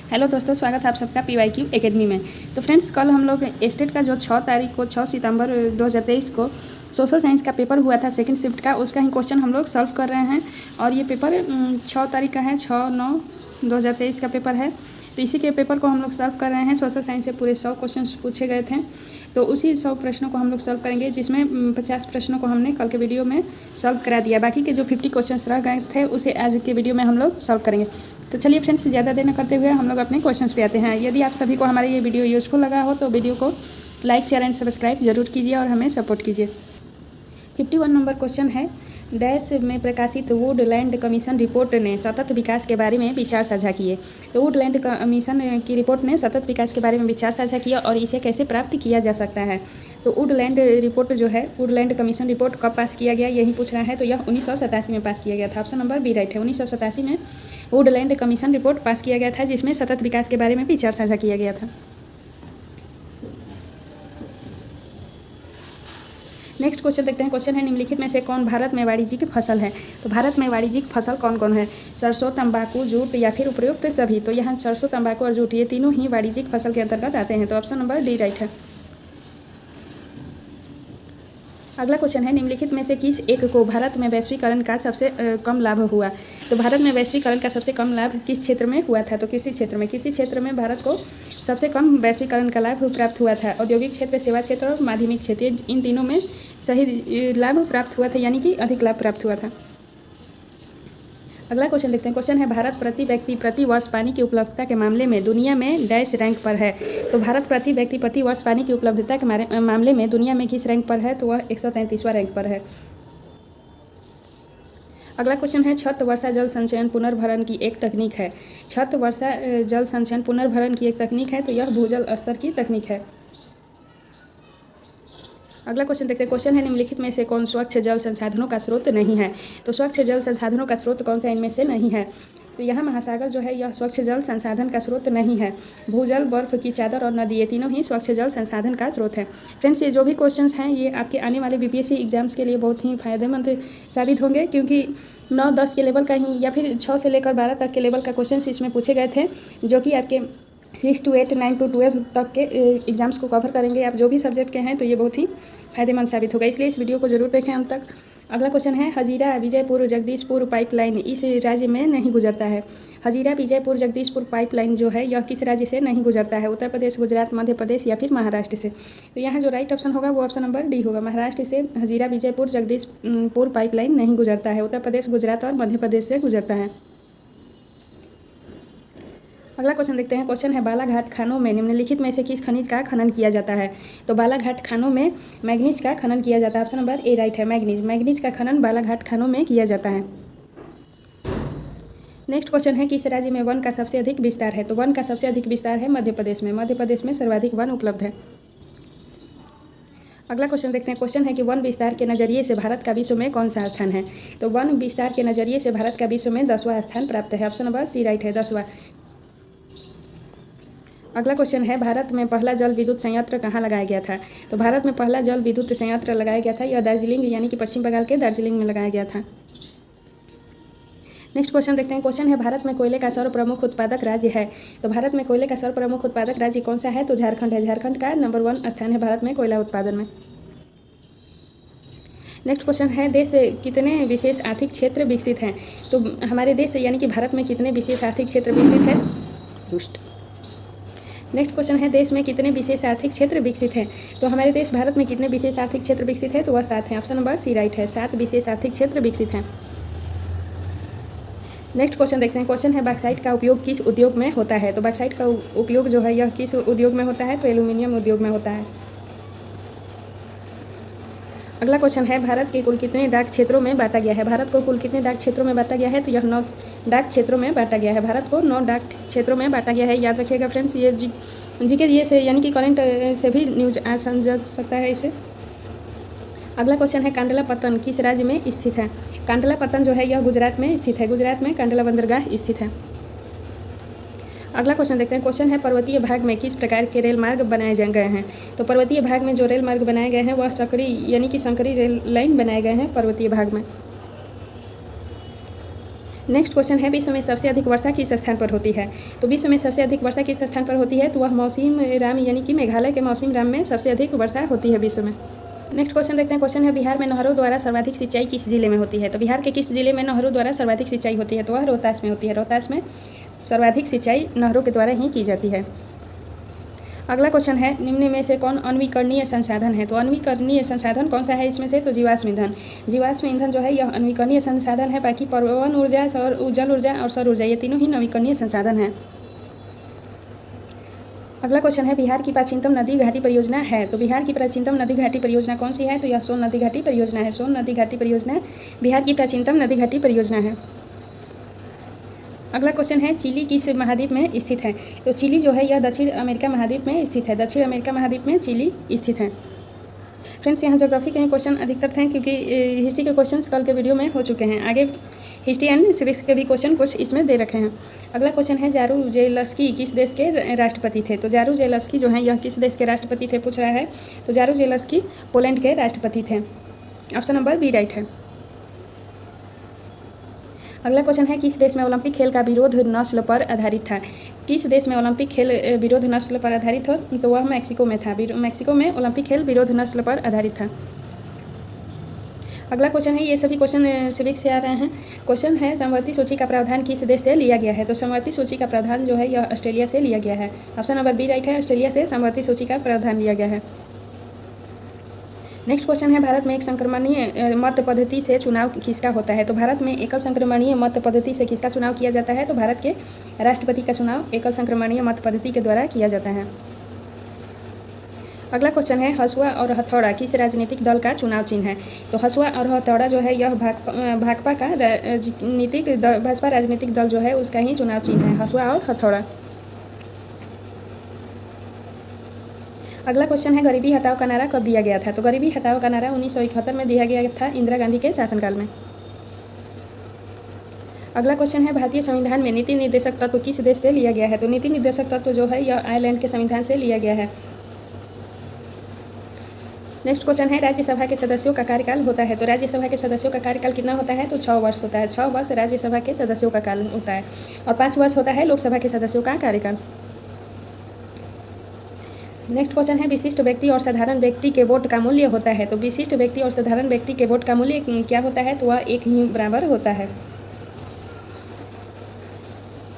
Hello दोस्तों, स्वागत है आप सबका PYQ एकेडमी में। तो फ्रेंड्स, कल हम लोग स्टेट का जो 6 सितंबर 2023 को सोशल साइंस का पेपर हुआ था सेकंड शिफ्ट का, उसका ही क्वेश्चन हम लोग सॉल्व कर रहे हैं। और ये पेपर 6 तारीख का है, 6/9/2023 का पेपर है। तो इसी के पेपर को हम लोग सॉल्व कर रहे हैं। सोशल साइंस से पूरे 100 क्वेश्चन पूछे गए थे, तो उसी 100 प्रश्नों को हम लोग सॉल्व करेंगे, जिसमें 50 प्रश्नों को हमने कल के वीडियो में सॉल्व करा दिया। बाकी के जो 50 क्वेश्चन रह गए थे उसे आज के वीडियो में हम लोग सॉल्व करेंगे। तो चलिए फ्रेंड्स, ज़्यादा देर न करते हुए हम लोग अपने क्वेश्चंस पे आते हैं। यदि आप सभी को हमारा ये वीडियो यूज़फुल लगा हो तो वीडियो को लाइक, शेयर एंड सब्सक्राइब जरूर कीजिए और हमें सपोर्ट कीजिए। 51 नंबर क्वेश्चन है, डैश में प्रकाशित वुडलैंड कमीशन रिपोर्ट ने सतत विकास के बारे में विचार साझा किए। तो वुडलैंड कमीशन की रिपोर्ट ने सतत विकास के बारे में विचार साझा किया और इसे कैसे प्राप्त किया जा सकता है। तो वुडलैंड रिपोर्ट जो है, वुडलैंड कमीशन रिपोर्ट कब पास किया गया यही पूछ रहा है। तो यह 1987 में पास किया गया था। ऑप्शन नंबर बी राइट है। 1987 में वुडलैंड कमीशन रिपोर्ट पास किया गया था, जिसमें सतत विकास के बारे में विचार साझा किया गया था। नेक्स्ट क्वेश्चन देखते हैं। क्वेश्चन है, निम्नलिखित में से कौन भारत में वाणिज्यिक फसल है। तो भारत में वाणिज्यिक फसल कौन कौन है? सरसों, तंबाकू, जूट या फिर उपयुक्त सभी। तो यहाँ सरसों, तंबाकू और जूट ये तीनों ही वाणिज्यिक फसल के अंतर्गत आते हैं। तो ऑप्शन नंबर डी राइट है। अगला क्वेश्चन है, निम्नलिखित में से किस एक को भारत में वैश्वीकरण का सबसे कम लाभ हुआ। तो भारत में वैश्वीकरण का सबसे कम लाभ किस क्षेत्र में हुआ था? तो किसी क्षेत्र में भारत को सबसे कम वैश्वीकरण का लाभ प्राप्त हुआ था। औद्योगिक क्षेत्र, सेवा क्षेत्र और माध्यमिक क्षेत्र, इन तीनों में सही लाभ प्राप्त हुआ था, यानी कि अधिक लाभ प्राप्त हुआ था। अगला क्वेश्चन देखते हैं। क्वेश्चन है, भारत प्रति व्यक्ति प्रति वर्ष पानी की उपलब्धता के मामले में दुनिया में डैश रैंक पर है। तो भारत प्रति व्यक्ति प्रति वर्ष पानी की उपलब्धता के मामले में दुनिया में किस रैंक पर है? तो वह 133वां रैंक पर है। अगला क्वेश्चन है, छत वर्षा जल संचयन पुनर्भरण की एक तकनीक है। छत वर्षा जल संचयन पुनर्भरण की एक तकनीक है, तो यह भूजल स्तर की तकनीक है। अगला क्वेश्चन देखते हैं। क्वेश्चन है, निम्नलिखित में से कौन स्वच्छ जल संसाधनों का स्रोत नहीं है। तो स्वच्छ जल संसाधनों का स्रोत कौन सा इनमें से नहीं है? तो यहाँ महासागर जो है, यह स्वच्छ जल संसाधन का स्रोत नहीं है। भूजल, बर्फ की चादर और नदी, ये तीनों ही स्वच्छ जल संसाधन का स्रोत है। फ्रेंड्स, ये जो भी क्वेश्चंस हैं ये आपके आने वाले BPSC एग्जाम्स के लिए बहुत ही फायदेमंद साबित होंगे, क्योंकि 9-10 के लेवल का ही या फिर 6 से लेकर 12 तक के लेवल का क्वेश्चन इसमें पूछे गए थे, जो कि आपके 6 to 8, 9 to 12 तक के एग्जाम्स को कवर करेंगे। आप जो भी सब्जेक्ट के हैं तो ये बहुत ही फायदेमंद साबित होगा, इसलिए इस वीडियो को जरूर देखें अंत तक। अगला क्वेश्चन है, हजीरा विजयपुर जगदीशपुर पाइपलाइन इस राज्य में नहीं गुजरता है। हजीरा विजयपुर जगदीशपुर पाइपलाइन जो है, यह किस राज्य से नहीं गुजरता है? उत्तर प्रदेश, गुजरात, मध्य प्रदेश या फिर महाराष्ट्र से। तो यहाँ जो राइट ऑप्शन होगा वो ऑप्शन नंबर डी होगा। महाराष्ट्र से हजीरा विजयपुर जगदीशपुर पाइपलाइन नहीं गुजरता है। उत्तर प्रदेश, गुजरात और मध्य प्रदेश से गुजरता है। अगला क्वेश्चन देखते हैं। क्वेश्चन है, बालाघाट खानों में निम्नलिखित में से किस खनिज का खनन किया जाता है। तो बालाघाट खानों में मैग्नीज का खनन किया जाता है। ऑप्शन नंबर ए राइट है। मैग्नीज का खनन बालाघाट खानों में किया जाता है। नेक्स्ट क्वेश्चन है, किस राज्य में वन का सबसे अधिक विस्तार है। तो वन का सबसे अधिक विस्तार है मध्य प्रदेश में। मध्य प्रदेश में सर्वाधिक वन उपलब्ध है। अगला क्वेश्चन देखते हैं। क्वेश्चन है कि वन विस्तार के नज़रिए से भारत का विश्व में कौन सा स्थान है। तो वन विस्तार के नज़रिए से भारत का विश्व में 10वां स्थान प्राप्त है। ऑप्शन नंबर सी राइट है, 10वां। अगला क्वेश्चन है, भारत में पहला जल विद्युत संयंत्र कहाँ लगाया गया था। तो भारत में पहला जल विद्युत संयंत्र लगाया गया था, यह दार्जिलिंग यानी कि पश्चिम बंगाल के दार्जिलिंग में लगाया गया था। नेक्स्ट क्वेश्चन देखते हैं। क्वेश्चन है, भारत में कोयले का सर्वप्रमुख उत्पादक राज्य है। तो भारत में कोयले का सर्वप्रमुख उत्पादक राज्य कौन सा है? तो झारखंड है। झारखंड का नंबर 1 स्थान है भारत में कोयला उत्पादन में। नेक्स्ट क्वेश्चन है, देश कितने विशेष आर्थिक क्षेत्र विकसित हैं। तो हमारे देश यानी कि भारत में कितने विशेष आर्थिक क्षेत्र विकसित हैं? नेक्स्ट क्वेश्चन है, देश में कितने विशेष आर्थिक क्षेत्र विकसित हैं। तो हमारे देश भारत में कितने विशेष आर्थिक क्षेत्र विकसित है? तो वह 7 है। ऑप्शन नंबर सी राइट है, 7 विशेष आर्थिक क्षेत्र विकसित हैं। नेक्स्ट क्वेश्चन देखते हैं। क्वेश्चन है, बॉक्साइट का उपयोग किस उद्योग में होता है। तो बॉक्साइट का उपयोग जो है यह किस उद्योग में होता है? तो एल्यूमिनियम उद्योग में होता है। अगला क्वेश्चन है, भारत के कुल कितने डाक क्षेत्रों में बांटा गया है। भारत को कुल कितने डाक क्षेत्रों में बांटा गया है? तो यह 9 डाक क्षेत्रों में बांटा गया है। भारत को 9 डाक क्षेत्रों में बांटा गया है। याद रखिएगा फ्रेंड्स, ये जी के ये से यानी कि करंट से भी न्यूज आ समझ सकता है इसे। अगला क्वेश्चन है, कांडला पत्तन किस राज्य में स्थित है। कांडला पत्तन जो है यह गुजरात में स्थित है। गुजरात में कांडला बंदरगाह स्थित है। अगला क्वेश्चन देखते हैं। क्वेश्चन है, पर्वतीय भाग में किस प्रकार के रेल मार्ग बनाए गए हैं। तो पर्वतीय भाग में जो रेल मार्ग बनाए गए हैं वह सकरी यानी कि संकरी रेल लाइन बनाए गए हैं पर्वतीय भाग में। नेक्स्ट क्वेश्चन है, विश्व में सबसे अधिक वर्षा किस स्थान पर होती है? तो विश्व में सबसे अधिक वर्षा किस स्थान पर होती है? तो वह मौसिम राम यानी कि मेघालय के मौसिम राम में सबसे अधिक वर्षा होती है विश्व में। नेक्स्ट क्वेश्चन देखते हैं। क्वेश्चन है, बिहार में नहरों द्वारा सर्वाधिक सिंचाई किस जिले में होती है? तो बिहार के किस जिले में नहरों द्वारा सर्वाधिक सिंचाई होती है? तो वह रोहतास में होती है। रोहतास में सर्वाधिक सिंचाई नहरों के द्वारा ही की जाती है। अगला क्वेश्चन है, निम्न में से कौन अनवीकरणीय संसाधन है? तो अनवीकरणीय संसाधन कौन सा है इसमें से? तो जीवाश्म ईंधन। जीवाश्म ईंधन जो है यह अनवीकरणीय संसाधन है। बाकी पवन ऊर्जा, सौर जल ऊर्जा और सौर ऊर्जा, ये तीनों ही नवीकरणीय संसाधन हैं। अगला क्वेश्चन है, बिहार की प्राचीनतम नदी घाटी परियोजना है? तो बिहार की प्राचीनतम नदी घाटी परियोजना कौन सी है? तो यह सोन नदी घाटी परियोजना है। सोन नदी घाटी परियोजना बिहार की प्राचीनतम नदी घाटी परियोजना है। अगला क्वेश्चन है, चिली किस महाद्वीप में स्थित है? तो चिली जो है यह दक्षिण अमेरिका महाद्वीप में स्थित है। दक्षिण अमेरिका महाद्वीप में चिली स्थित है। फ्रेंड्स, यहाँ ज्योग्राफी के क्वेश्चन अधिकतर थे क्योंकि हिस्ट्री के क्वेश्चंस कल के वीडियो में हो चुके हैं। आगे हिस्ट्री एंड सिविक्स के भी क्वेश्चन कुछ इसमें दे रखे हैं। अगला क्वेश्चन है, जारूजेलस्की किस देश के राष्ट्रपति थे? तो जारूजेलस्की जो है यह किस देश के राष्ट्रपति थे पूछ रहा है। तो जारूजेलस्की पोलैंड के राष्ट्रपति थे। ऑप्शन नंबर बी राइट है। अगला क्वेश्चन है, किस देश में ओलंपिक खेल का विरोध नस्ल पर आधारित था? किस देश में ओलंपिक खेल विरोध नस्ल पर आधारित हो? तो वह मैक्सिको में था। मैक्सिको में ओलंपिक खेल विरोध नस्ल पर आधारित था। अगला क्वेश्चन है, ये सभी क्वेश्चन सिविक्स से आ रहे हैं। क्वेश्चन है, समवर्ती सूची का प्रावधान किस देश से लिया गया है? तो समवर्ती सूची का प्रावधान जो है यह ऑस्ट्रेलिया से लिया गया है। ऑप्शन नंबर बी राइट है। ऑस्ट्रेलिया से समवर्ती सूची का प्रावधान लिया गया है। नेक्स्ट क्वेश्चन है, भारत में एक संक्रमणीय मत पद्धति से चुनाव किसका होता है? तो भारत में एकल संक्रमणीय मत पद्धति से किसका चुनाव किया जाता है? तो भारत के राष्ट्रपति का चुनाव एकल संक्रमणीय मत पद्धति के द्वारा किया जाता है। अगला क्वेश्चन है, हसुआ और हथौड़ा किस राजनीतिक दल का चुनाव चिन्ह है? तो हसुआ और हथौड़ा जो है यह भाजपा का भाजपा राजनीतिक दल जो है उसका ही चुनाव चिन्ह है, हसुआ और हथौड़ा। अगला क्वेश्चन है, गरीबी हटाओ का नारा कब दिया गया था? तो गरीबी हटाओ का नारा 1971 में दिया गया था, इंदिरा गांधी के शासनकाल में। अगला क्वेश्चन है, भारतीय संविधान में नीति निर्देशक तत्व किस देश से लिया गया है? तो नीति निर्देशक तत्व जो है यह आयरलैंड के संविधान से लिया गया है। नेक्स्ट क्वेश्चन है, राज्यसभा के सदस्यों का कार्यकाल होता है? तो राज्यसभा के सदस्यों का कार्यकाल कितना होता है? तो 6 वर्ष होता है। 6 वर्ष राज्यसभा के सदस्यों का काल होता है और 5 वर्ष होता है लोकसभा के सदस्यों का कार्यकाल। नेक्स्ट क्वेश्चन है, विशिष्ट व्यक्ति और साधारण व्यक्ति के वोट का मूल्य होता है? तो विशिष्ट व्यक्ति और साधारण व्यक्ति के वोट का मूल्य क्या होता है? तो वह एक ही बराबर होता है।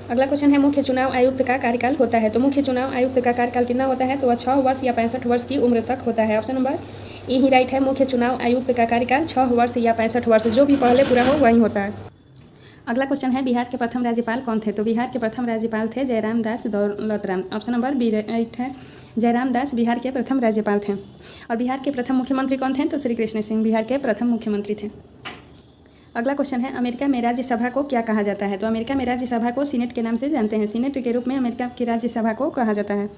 अगला क्वेश्चन है, मुख्य चुनाव आयुक्त का कार्यकाल होता है? तो मुख्य चुनाव आयुक्त का कार्यकाल कितना होता है? तो वह 6 वर्ष या 65 वर्ष की उम्र तक होता है। Option number A he right है। मुख्य चुनाव आयुक्त का कार्यकाल 6 वर्ष या 65 वर्ष, जो भी पहले पूरा हो वही होता है। अगला क्वेश्चन है, बिहार के प्रथम राज्यपाल कौन थे? तो बिहार के प्रथम राज्यपाल थे Jairam Das Daulatram. Option number B right है। जयराम दास बिहार के प्रथम राज्यपाल थे। और बिहार के प्रथम मुख्यमंत्री कौन थे? तो श्री कृष्ण सिंह बिहार के प्रथम मुख्यमंत्री थे। अगला क्वेश्चन है, अमेरिका में राज्यसभा को क्या कहा जाता है? तो अमेरिका में राज्यसभा को सीनेट के नाम से जानते हैं। सीनेट के रूप में अमेरिका की राज्यसभा को कहा जाता है।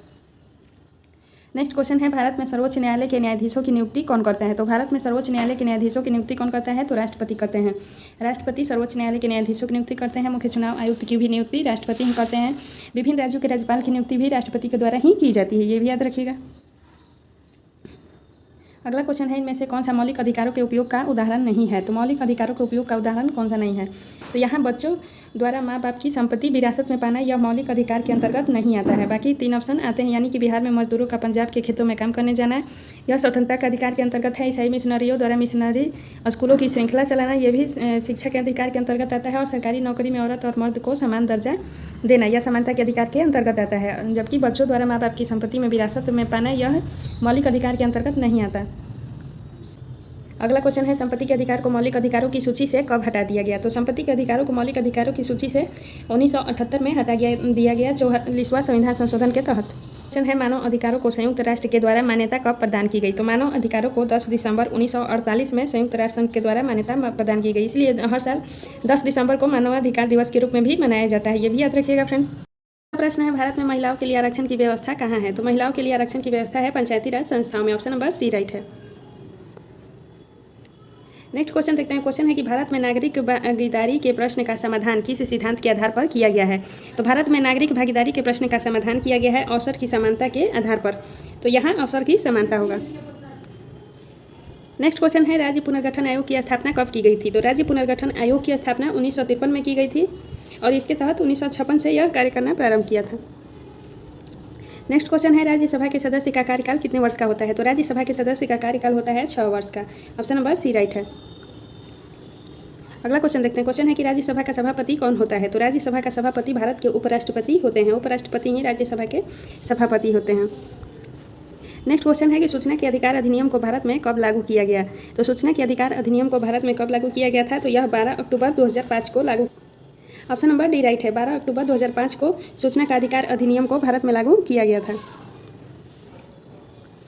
नेक्स्ट क्वेश्चन है, भारत में सर्वोच्च न्यायालय के न्यायाधीशों की नियुक्ति कौन करता है? तो भारत में सर्वोच्च न्यायालय के न्यायाधीशों की नियुक्ति कौन करता है? तो राष्ट्रपति करते हैं। राष्ट्रपति सर्वोच्च न्यायालय के न्यायाधीशों की नियुक्ति करते हैं। मुख्य चुनाव आयुक्त की भी नियुक्ति राष्ट्रपति ही करते हैं। विभिन्न राज्यों के राज्यपाल की नियुक्ति भी राष्ट्रपति के द्वारा ही की जाती है, ये भी याद रखिएगा। अगला क्वेश्चन है, इनमें से कौन सा मौलिक अधिकारों के उपयोग का उदाहरण नहीं है? तो मौलिक अधिकारों के उपयोग का उदाहरण कौन सा नहीं है? तो यहाँ बच्चों द्वारा माँ बाप की संपत्ति विरासत में पाना यह मौलिक अधिकार के अंतर्गत नहीं आता है। बाकी 3 ऑप्शन आते हैं, यानी कि बिहार में मजदूरों का पंजाब के खेतों में काम करने जाना, यह स्वतंत्रता का अधिकार के अंतर्गत है। ईसाई मिशनरियों द्वारा मिशनरी स्कूलों की श्रृंखला चलाना, यह भी शिक्षा के अधिकार के अंतर्गत आता है। और सरकारी नौकरी में औरत और मर्द को समान दर्जा देना, यह समानता के अधिकार के अंतर्गत आता है। जबकि बच्चों द्वारा माँ बाप की संपत्ति में विरासत में पाना यह मौलिक अधिकार के अंतर्गत नहीं आता। अगला क्वेश्चन है, संपत्ति के अधिकार को मौलिक अधिकारों की सूची से कब हटा दिया गया? तो संपत्ति के अधिकारों को मौलिक अधिकारों की सूची से 1978 में हटा दिया गया 44वां संविधान संशोधन के तहत। क्वेश्चन है, मानव अधिकारों को संयुक्त राष्ट्र के द्वारा मान्यता कब प्रदान की गई? तो मानव अधिकारों को 10 दिसंबर 1948 में संयुक्त राष्ट्र संघ के द्वारा मान्यता प्रदान की गई, इसलिए हर साल 10 दिसंबर को मानवाधिकार दिवस के रूप में भी मनाया जाता है, ये भी याद रखिएगा फ्रेंड्स। प्रश्न है, भारत में महिलाओं के लिए आरक्षण की व्यवस्था कहाँ है? तो महिलाओं के लिए आरक्षण की व्यवस्था है पंचायती राज संस्थाओं में। ऑप्शन नंबर सी राइट है। नेक्स्ट क्वेश्चन देखते हैं। क्वेश्चन है कि भारत में नागरिक भागीदारी के प्रश्न का समाधान किस सिद्धांत के आधार पर किया गया है? तो भारत में नागरिक भागीदारी के प्रश्न का समाधान किया गया है अवसर की समानता के आधार पर। तो यहाँ अवसर की समानता होगा। नेक्स्ट क्वेश्चन है राज्य पुनर्गठन आयोग की स्थापना कब की गई थी। तो राज्य पुनर्गठन आयोग की स्थापना 1953 में की गई थी और इसके तहत 1956 से यह कार्य करना प्रारंभ किया था। नेक्स्ट क्वेश्चन है राज्यसभा के सदस्य का कार्यकाल कितने वर्ष का होता है। तो राज्यसभा के सदस्य का कार्यकाल होता है 6 वर्ष का। ऑप्शन नंबर सी राइट है। अगला क्वेश्चन देखते हैं। क्वेश्चन है कि राज्यसभा का सभापति कौन होता है। तो राज्यसभा का सभापति भारत के उपराष्ट्रपति होते हैं। उपराष्ट्रपति ही राज्यसभा के सभापति होते हैं। नेक्स्ट क्वेश्चन है कि सूचना के अधिकार अधिनियम को भारत में कब लागू किया गया। तो सूचना के अधिकार अधिनियम को भारत में कब लागू किया गया था। तो यह 12 अक्टूबर 2005 को लागू। ऑप्शन नंबर डी राइट है। 12 अक्टूबर 2005 को सूचना का अधिकार अधिनियम को भारत में लागू किया गया था।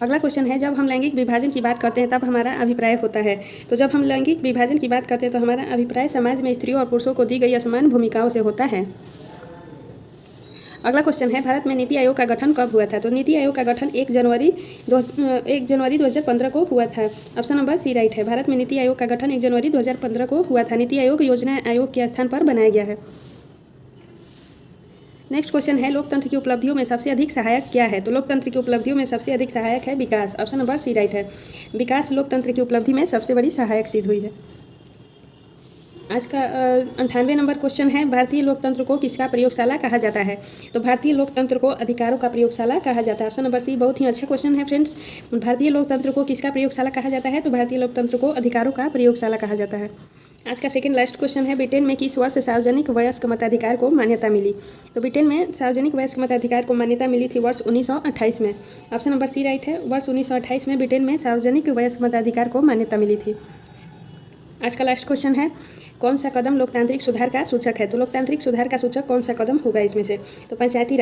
अगला क्वेश्चन है जब हम लैंगिक विभाजन की बात करते हैं तब हमारा अभिप्राय होता है। तो जब हम लैंगिक विभाजन की बात करते हैं तो हमारा अभिप्राय समाज में स्त्रियों और पुरुषों को दी गई असमान भूमिकाओं से होता है। अगला क्वेश्चन है भारत में नीति आयोग का गठन कब हुआ था। तो नीति आयोग का गठन 1 जनवरी 2015 को हुआ था। ऑप्शन नंबर सी राइट है। भारत में नीति आयोग का गठन 1 जनवरी 2015 को हुआ था। नीति आयोग योजना आयोग के स्थान पर बनाया गया है। नेक्स्ट क्वेश्चन है लोकतंत्र की उपलब्धियों में सबसे अधिक सहायक क्या है। तो लोकतंत्र की उपलब्धियों में सबसे अधिक सहायक है विकास। ऑप्शन नंबर सी राइट है। विकास लोकतंत्र की उपलब्धि में सबसे बड़ी सहायक सिद्ध हुई है। आज का 98 नंबर क्वेश्चन है भारतीय लोकतंत्र को किसका प्रयोगशाला कहा जाता है। तो भारतीय लोकतंत्र को अधिकारों का प्रयोगशाला कहा जाता है। ऑप्शन नंबर सी बहुत ही अच्छा क्वेश्चन है फ्रेंड्स। भारतीय लोकतंत्र को किसका प्रयोगशाला कहा जाता है। तो भारतीय लोकतंत्र को अधिकारों का प्रयोगशाला कहा जाता है। आज का सेकंड लास्ट क्वेश्चन है ब्रिटेन में किस वर्ष सार्वजनिक वयस्क मताधिकार को मान्यता मिली। तो ब्रिटेन में सार्वजनिक वयस्क मताधिकार को मान्यता मिली थी वर्ष 1928 में। ऑप्शन नंबर सी राइट है। वर्ष 1928 में ब्रिटेन में सार्वजनिक वयस्क मताधिकार को मान्यता मिली थी। आज का लास्ट क्वेश्चन है कौन सा कदम लोकतांत्रिक सुधार का सूचक है। तो लोकतांत्रिक सुधार का सूचक कौन सा कदम होगा इसमें से। तो पंचायती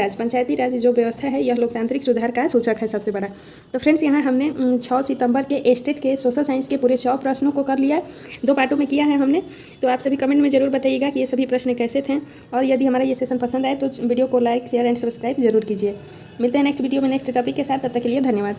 राज जो व्यवस्था है यह लोकतांत्रिक सुधार का सूचक है सबसे बड़ा। तो फ्रेंड्स यहाँ हमने 6 सितंबर के एस्टेट के सोशल साइंस के पूरे 100 प्रश्नों को कर लिया। 2 पार्टों में किया है हमने। तो आप सभी कमेंट में जरूर बताइएगा कि ये सभी प्रश्न कैसे थे और यदि हमारा ये सेशन पसंद आए तो वीडियो को लाइक शेयर एंड सब्सक्राइब जरूर कीजिए। मिलते हैं नेक्स्ट वीडियो में नेक्स्ट टॉपिक के साथ। तब तक के लिए धन्यवाद।